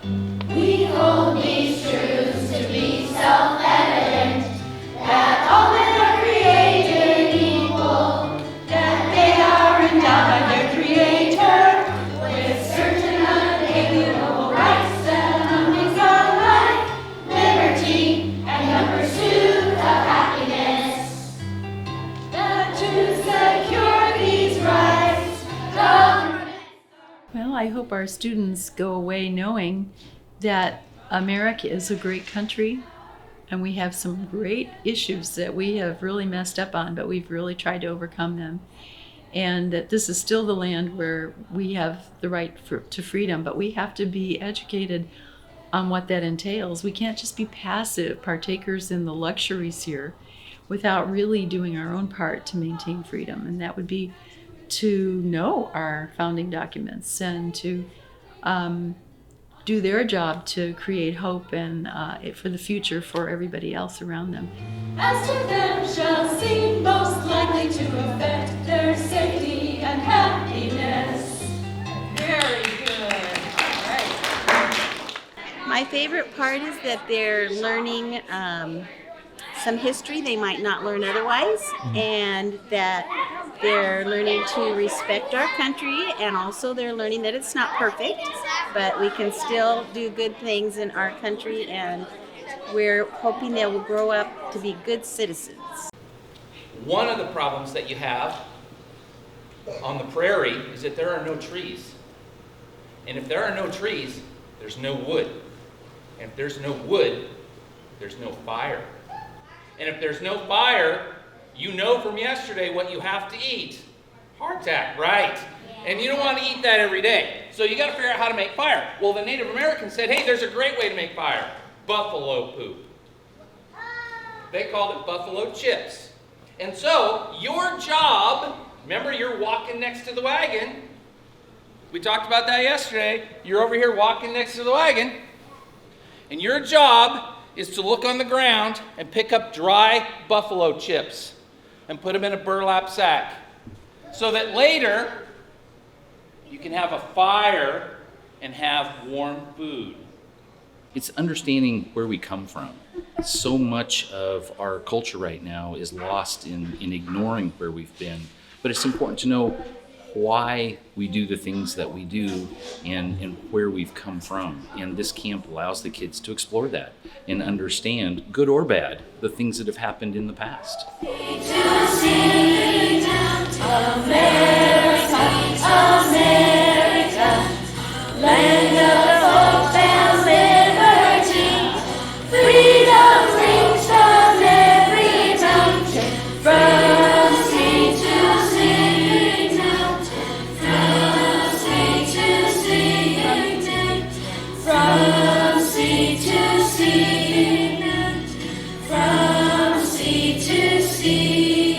We hold these truths to be self-evident, that all men are created equal, that they are endowed by their Creator with certain unalienable rights, that among these are life, liberty, and the pursuit of happiness. That to secure these rights, government. Well, I hope our students go away knowing that America is a great country and we have some great issues that we have really messed up on, but we've really tried to overcome them. And that this is still the land where we have the right to freedom, but we have to be educated on what that entails. We can't just be passive partakers in the luxuries here without really doing our own part to maintain freedom. And that would be to know our founding documents and to do their job to create hope and for the future for everybody else around them. As to them shall seem most likely to affect their safety and happiness. Very good. All right. My favorite part is that they're learning some history they might not learn otherwise, and that they're learning to respect our country, and also they're learning that it's not perfect, but we can still do good things in our country, and we're hoping they will grow up to be good citizens. One of the problems that you have on the prairie is that there are no trees. And if there are no trees, there's no wood. And if there's no wood, there's no fire. And if there's no fire, you know from yesterday what you have to eat. Hardtack, right? And you don't want to eat that every day. So you got to figure out how to make fire. Well, the Native Americans said, hey, there's a great way to make fire. Buffalo poop. They called it buffalo chips. And so your job, remember you're walking next to the wagon. We talked about that yesterday. You're over here walking next to the wagon. And your job is to look on the ground and pick up dry buffalo chips and put them in a burlap sack so that later you can have a fire and have warm food. It's understanding where we come from. So much of our culture right now is lost in ignoring where we've been, but it's important to know why we do the things that we do and where we've come from. And this camp allows the kids to explore that and understand, good or bad, the things that have happened in the past. Land of hope and liberty, freedom rings from every mountain, from sea to sea, from sea to sea, from sea to sea, from sea to sea.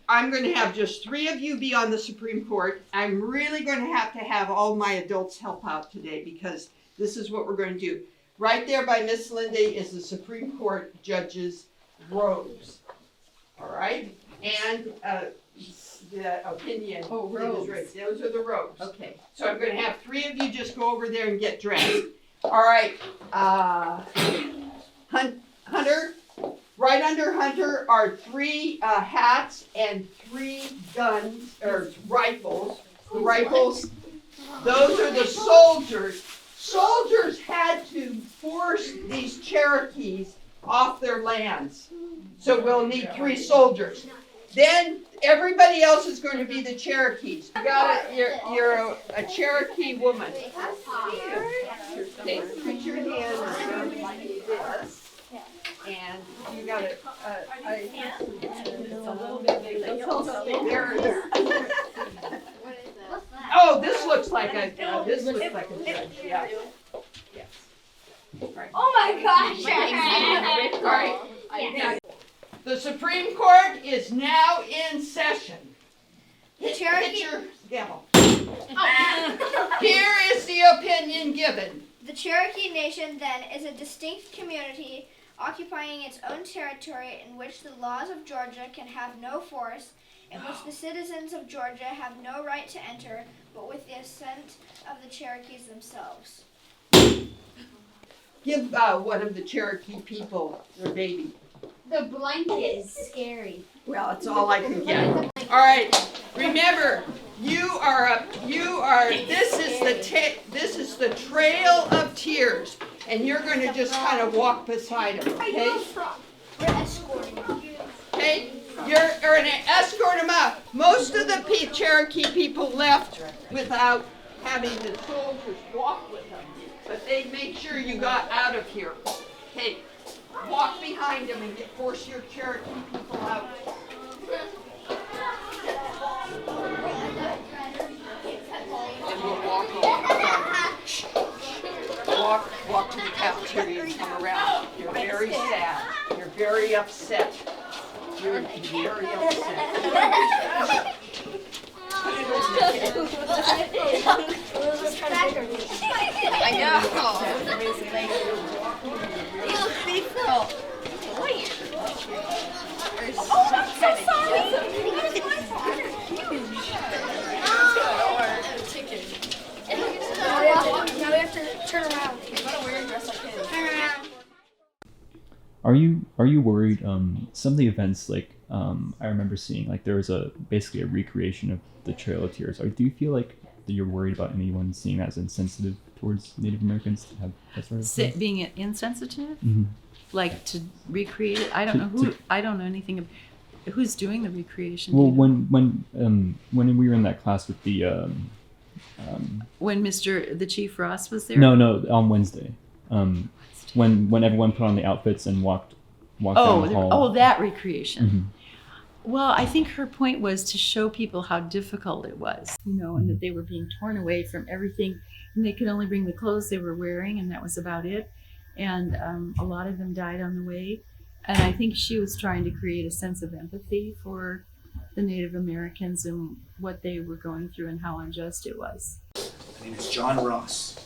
I'm going to have just 3 of you be on the Supreme Court. I'm really going to have all my adults help out today because this is what we're going to do. Right there by Miss Linda is the Supreme Court judge's robes. All right? And the opinion. Oh, robes. Those are the robes. Okay. So I'm going to have 3 of you just go over there and get dressed. All right. Hunter. Right under Hunter are 3 hats and 3 guns, or rifles. The rifles, those are the soldiers. Soldiers had to force these Cherokees off their lands. So we'll need 3 soldiers. Then everybody else is going to be the Cherokees. You're a Cherokee woman. Okay, put your hand right. Yes. Right. Oh my gosh! All right. Now, the Supreme Court is now in session. Hit your gavel. Here is the opinion given. The Cherokee Nation, then, is a distinct community occupying its own territory in which the laws of Georgia can have no force, in which the citizens of Georgia have no right to enter, but with the assent of the Cherokees themselves. Give one of the Cherokee people their baby. The blanket is scary. Well, it's all I can get. All right. Remember, this is the Trail of Tears, and you're going to just kind of walk beside them. Okay? We're escorting them. Okay? You're going to escort them out. Most of the Cherokee people left without having the soldiers walk with them, but they made sure you got out of here. Okay? Walk behind them and force your Cherokee people out. And we'll walk along. Walk to the cafeteria and come around. You're very sad. You're very upset. You're very upset. I know. Now we have to turn around. Turn around. Are you worried? Some of the events, like I remember seeing, like there was basically a recreation of the Trail of Tears. Do you feel like that you're worried about anyone seeing that as insensitive towards Native Americans to have that sort of thing? Being insensitive, Mm-hmm. like to recreate it. I don't know who. I don't know anything of who's doing the recreation. Well, do you know? when we were in that class with the When the Chief Ross was there. no on Wednesday, when everyone put on the outfits and walked down the hall. That recreation. Mm-hmm. Well, I think her point was to show people how difficult it was, and that they were being torn away from everything, and they could only bring the clothes they were wearing, and that was about it. And a lot of them died on the way. And I think she was trying to create a sense of empathy for the Native Americans and what they were going through and how unjust it was. My name is John Ross.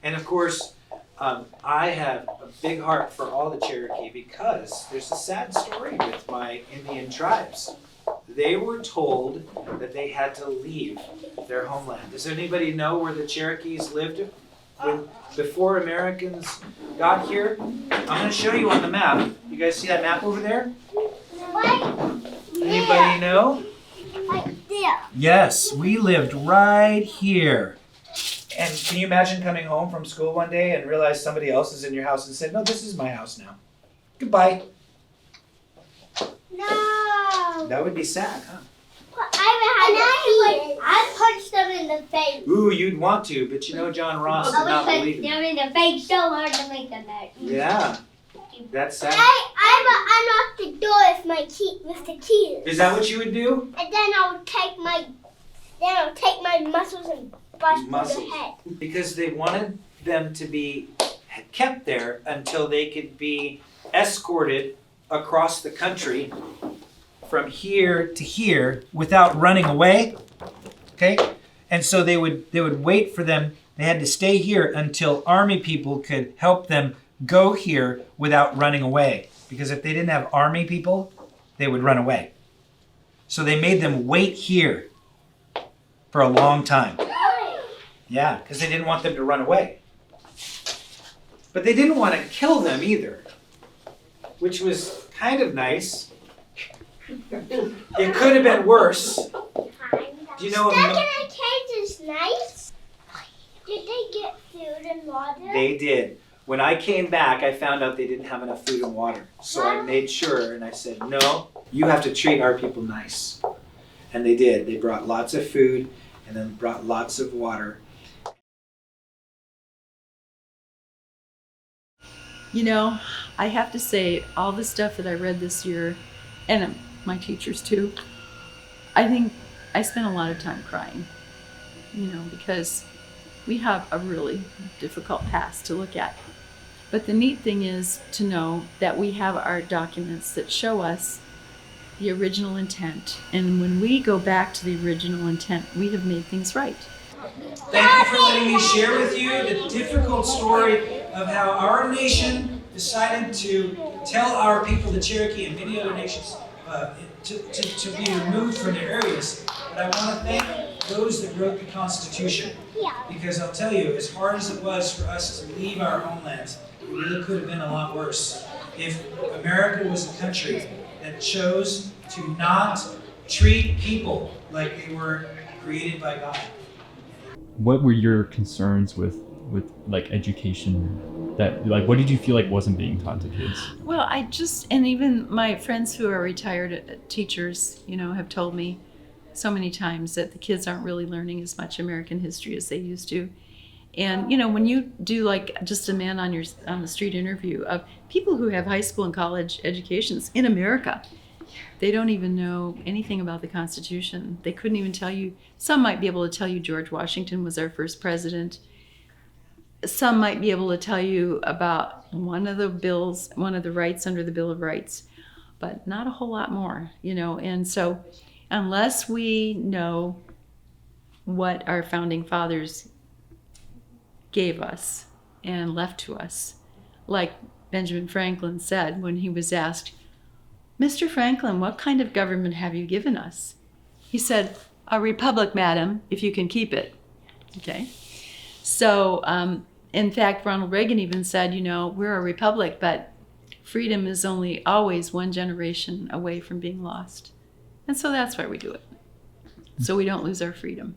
And of course, I have a big heart for all the Cherokee because there's a sad story with my Indian tribes. They were told that they had to leave their homeland. Does anybody know where the Cherokees lived before Americans got here? I'm going to show you on the map. You guys see that map over there? Anybody know? Yes, we lived right here. And can you imagine coming home from school one day and realize somebody else is in your house and said, "No, this is my house now. Goodbye." No. That would be sad, huh? I punched them in the face. Ooh, you'd want to, but you know John Ross did not believe them in it. in the face so hard to make them hurt. Yeah, that's sad. I unlocked the door with the keys. Is that what you would do? And then I'll take my muscles and bust Muscles. the head. Because they wanted them to be kept there until they could be escorted across the country from here to here without running away. Okay? And so they would wait for them. They had to stay here until army people could help them go here without running away. Because if they didn't have army people, they would run away. So they made them wait here for a long time. Yeah, because they didn't want them to run away. But they didn't want to kill them either, which was kind of nice. It could have been worse. Do you know? Stuck in a cage is nice. Did they get food and water? They did. When I came back, I found out they didn't have enough food and water. So I made sure, and I said, "No, you have to treat our people nice." And they did. They brought lots of food and then brought lots of water. You know, I have to say, all the stuff that I read this year, and my teachers too, I think I spent a lot of time crying, because We have a really difficult past to look at. But the neat thing is to know that we have our documents that show us the original intent. And when we go back to the original intent, we have made things right. Thank you for letting me share with you the difficult story of how our nation decided to tell our people, the Cherokee and many other nations, to be removed from their areas. But I want to thank those that wrote the Constitution. Because I'll tell you, as hard as it was for us to leave our homelands, it really could have been a lot worse if America was a country that chose to not treat people like they were created by God. What were your concerns with like education? That like, what did you feel like wasn't being taught to kids? Well, and even my friends who are retired teachers, have told me so many times that the kids aren't really learning as much American history as they used to. And when you do like just a man on the street interview of people who have high school and college educations in America, they don't even know anything about the Constitution. They couldn't even tell you. Some might be able to tell you George Washington was our first president. Some might be able to tell you about one of the rights under the Bill of Rights, but not a whole lot more, And so unless we know what our founding fathers gave us and left to us, like Benjamin Franklin said when he was asked, "Mr. Franklin, what kind of government have you given us?" He said, "A republic, madam, if you can keep it." Okay. So, in fact, Ronald Reagan even said, we're a republic, but freedom is only always one generation away from being lost. And so that's why we do it. So we don't lose our freedom.